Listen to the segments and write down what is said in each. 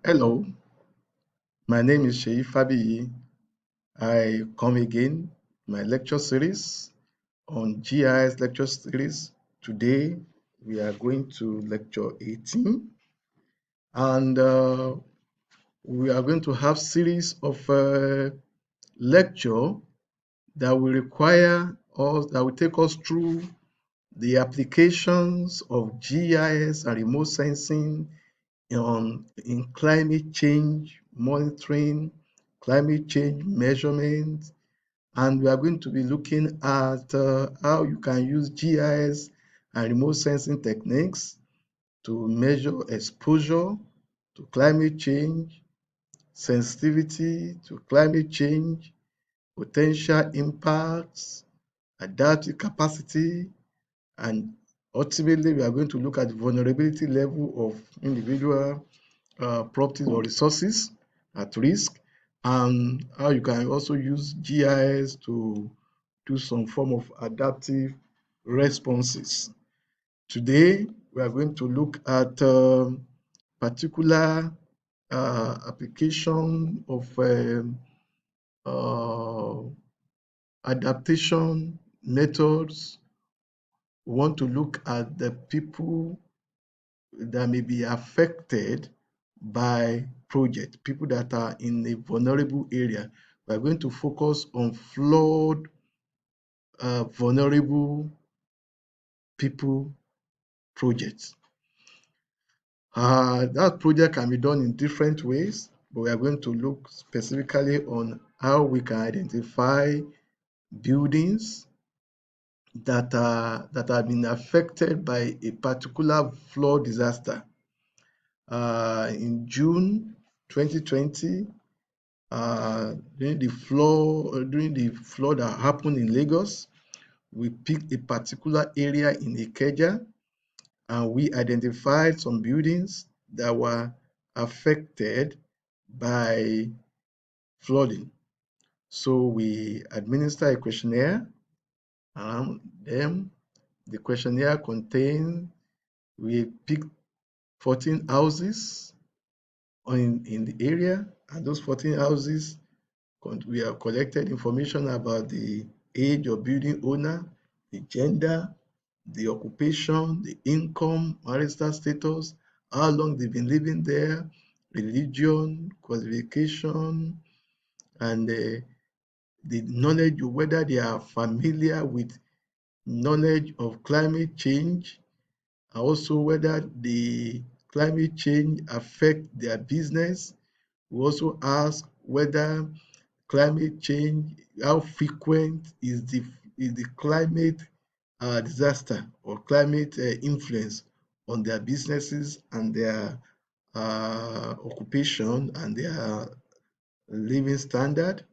Hello, my name is Sheyi Fabiyi. I come again, my lecture series on GIS lecture series. Today, we are going to lecture 18, and we are going to have series of lecture that will require us, that will take us through the applications of GIS and remote sensing in climate change monitoring, climate change measurement, and we are going to be looking at how you can use GIS and remote sensing techniques to measure exposure to climate change, sensitivity to climate change, potential impacts, adaptive capacity, and ultimately we are going to look at the vulnerability level of individual properties or resources at risk, and how you can also use GIS to do some form of adaptive responses. Today, we are going to look at particular application of uh, adaptation methods. We want to look at the people that may be affected by project, people that are in a vulnerable area. We are going to focus on flood vulnerable people projects. That project can be done in different ways, but we are going to look specifically on how we can identify buildings that have been affected by a particular flood disaster. In June 2020, during the flood that happened in Lagos, we picked a particular area in Ikeja and we identified some buildings that were affected by flooding. So we administer a questionnaire, and then the questionnaire contained, we picked 14 houses in the area, and those 14 houses, we have collected information about the age of building owner, the gender, the occupation, the income, marital status, how long they've been living there, religion, qualification, and the knowledge of whether they are familiar with knowledge of climate change, and also whether the climate change affect their business. We also ask whether climate change, how frequent is the climate disaster or climate influence on their businesses and their occupation and their living standard.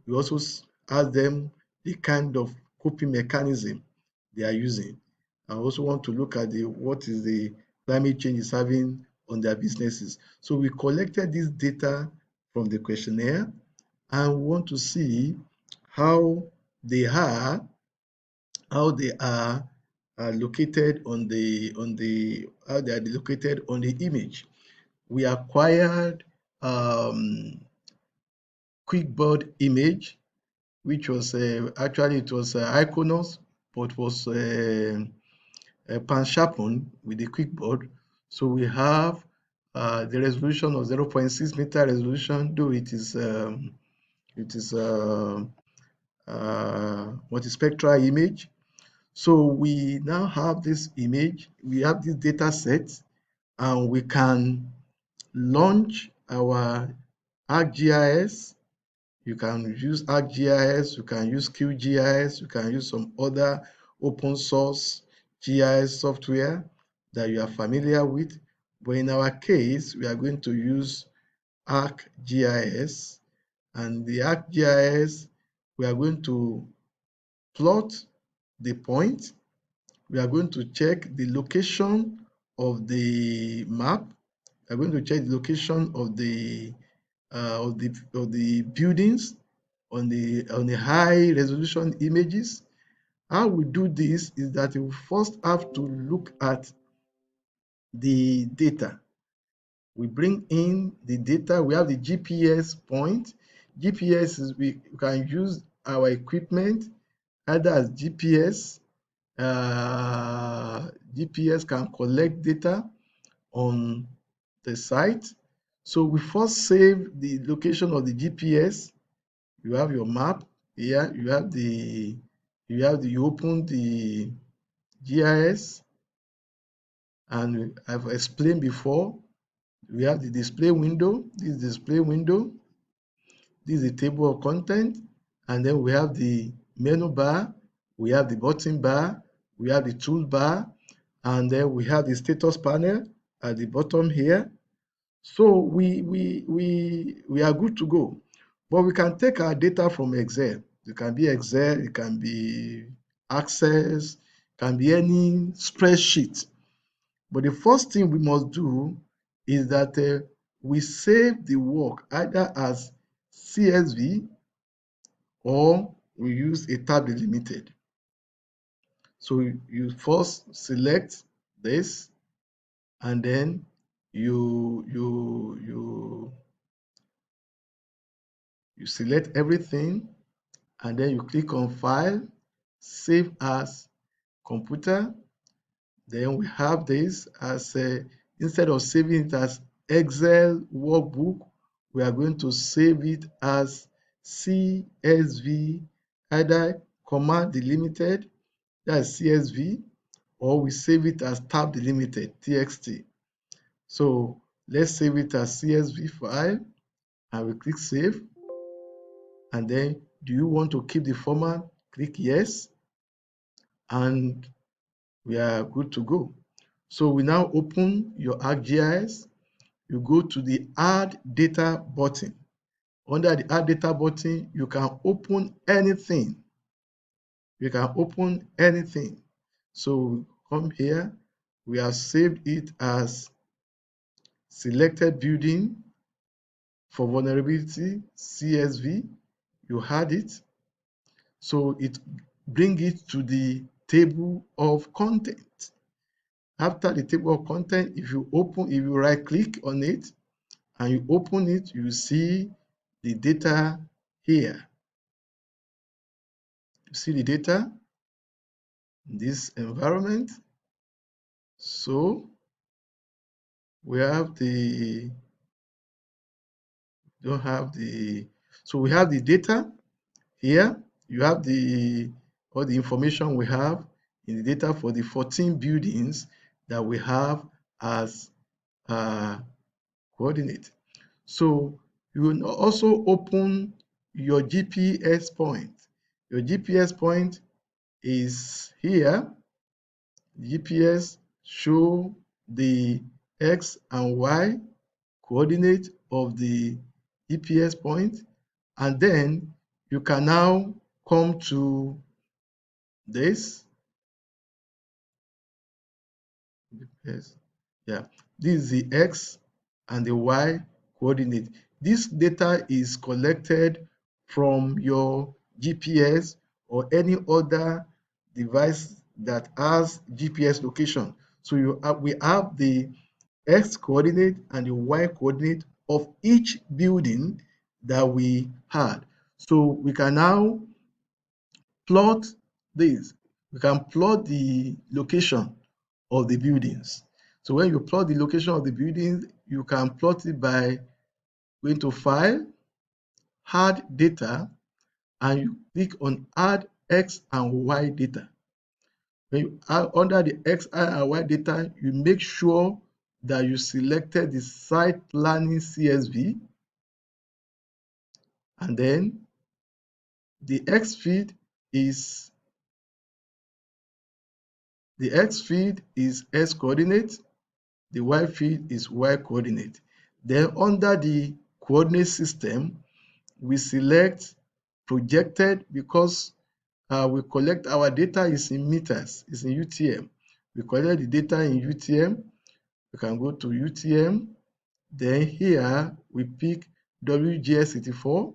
We also ask them the kind of coping mechanism they are using. I also want to look at what is the climate change is having on their businesses. So we collected this data from the questionnaire and we want to see how they are how they are located on the how they are located on the image. We acquired quickboard image, which was actually it was Iconos, but was pan sharpened with the quickboard. So we have the resolution of 0.6 meter resolution, though it is multispectral image. So we now have this image, we have this data set, and we can launch our ArcGIS. You can use ArcGIS, you can use QGIS, you can use some other open source GIS software that you are familiar with. But in our case, we are going to use ArcGIS, and the ArcGIS, we are going to plot the point. We are going to check the location of the map. We are going to check the location of the buildings on the high resolution images. How we do this is that we first have to look at the data. We bring in the data. We have the GPS point. GPS is we can use our equipment either as GPS. GPS can collect data on the site. So we first save the location of the GPS. You have your map here. You open the GIS, and I've explained before. We have the display window. This display window. This is the table of content, and then we have the menu bar. We have the button bar. We have the toolbar, and then we have the status panel at the bottom here. So we are good to go. But we can take our data from Excel. It can be Excel, it can be Access, it can be any spreadsheet. But the first thing we must do is that we save the work either as CSV or we use a tab delimited. So you first select this, and then you select everything, and then you click on File, Save as Computer. Then we have this as instead of saving it as Excel workbook, we are going to save it as CSV, either comma delimited, that's CSV, or we save it as tab delimited, TXT. So let's save it as CSV file, and we click Save. And then, do you want to keep the format? Click Yes, and we are good to go. So we now open your ArcGIS. You go to the Add Data button. Under the Add Data button, you can open anything. You can open anything. So come here. We have saved it as selected building for vulnerability, CSV. You had it. So it bring it to the table of content. After the table of content, if you right click on it and you open it, you see the data here. You see the data in this environment. So we have the so we have the data here. You have all the information we have in the data for the 14 buildings that we have as coordinate. So you will also open your GPS point. Your GPS point is here. GPS show the X and Y coordinate of the GPS point, and then you can now come to this. Yes, yeah. This is the X and the Y coordinate. This data is collected from your GPS or any other device that has GPS location. So we have the X coordinate and the Y coordinate of each building that we had. So we can now plot this. We can plot the location of the buildings. So when you plot the location of the buildings, you can plot it by going to File, Add Data, and you click on Add X and Y data. When you are under the X and Y data, you make sure that you selected the site planning CSV, and then the X feed is X coordinate, the Y feed is Y coordinate. Then under the coordinate system, we select projected because we collect our data is in meters, is in UTM. We collect the data in UTM. We can go to UTM. Then here we pick WGS 84,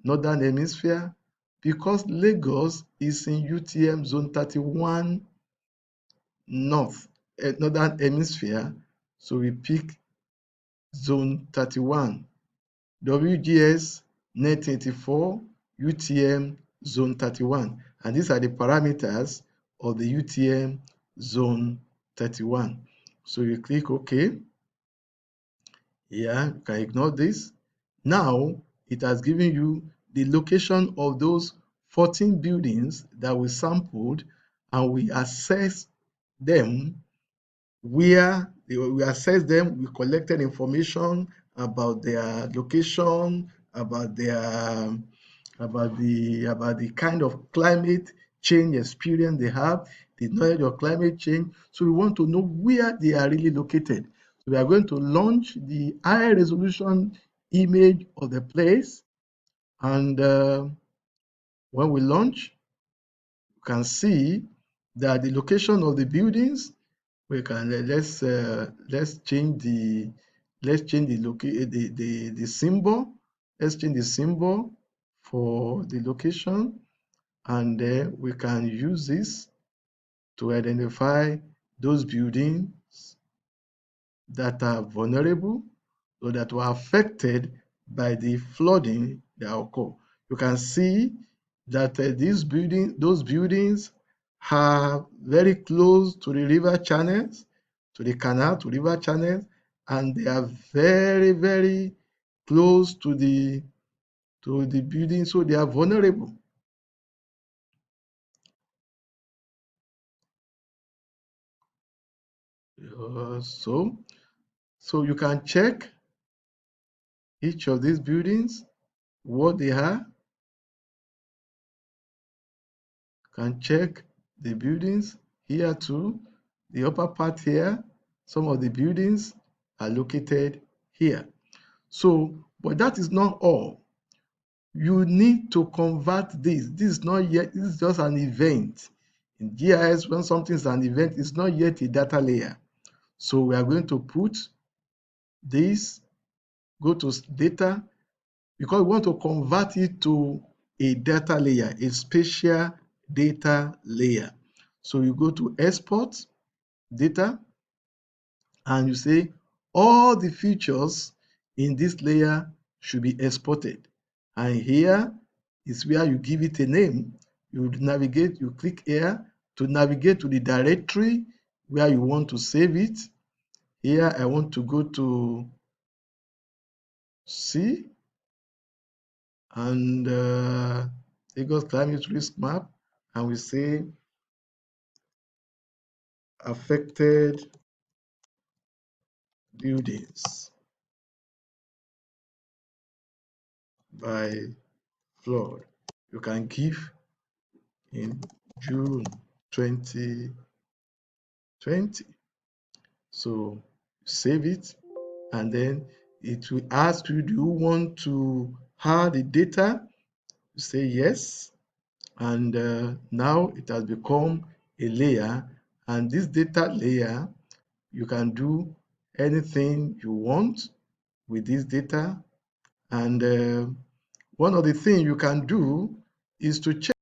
Northern Hemisphere, because Lagos is in UTM zone 31 North, Northern Hemisphere. So we pick Zone 31, WGS 1984 UTM Zone 31. And these are the parameters of the UTM Zone 31. So you click OK. Yeah, you can ignore this. Now it has given you the location of those 14 buildings that we sampled, and we assess them where we assess them. We collected information about their location, about the kind of climate change experience they have, the knowledge of climate change. So we want to know where they are really located. So we are going to launch the high resolution image of the place, and when we launch, you can see that the location of the buildings, we can let's change the the symbol. Let's change the symbol for the location, and then we can use this to identify those buildings that are vulnerable or that were affected by the flooding that occurred. You can see that those buildings are very close to the river channels, to the canal, to river channels, and they are very, very close to the building, so they are vulnerable. So you can check each of these buildings, what they are. Can check the buildings here too. The upper part here, some of the buildings are located here. So, but that is not all. You need to convert this. This is not yet, this is just an event. In GIS, when something is an event, it's not yet a data layer. So we are going to put this, go to data, because we want to convert it to a data layer, a spatial data layer. So you go to export data, and you say all the features in this layer should be exported. And here is where you give it a name. You navigate, you click here to navigate to the directory where you want to save it. Here I want to go to C, and Lagos climate risk map, and we say affected buildings by flood. You can give in June 2020. So save it, and then it will ask you, do you want to add the data? You say yes, and now it has become a layer, and this data layer, you can do anything you want with this data. And one of the things you can do is to check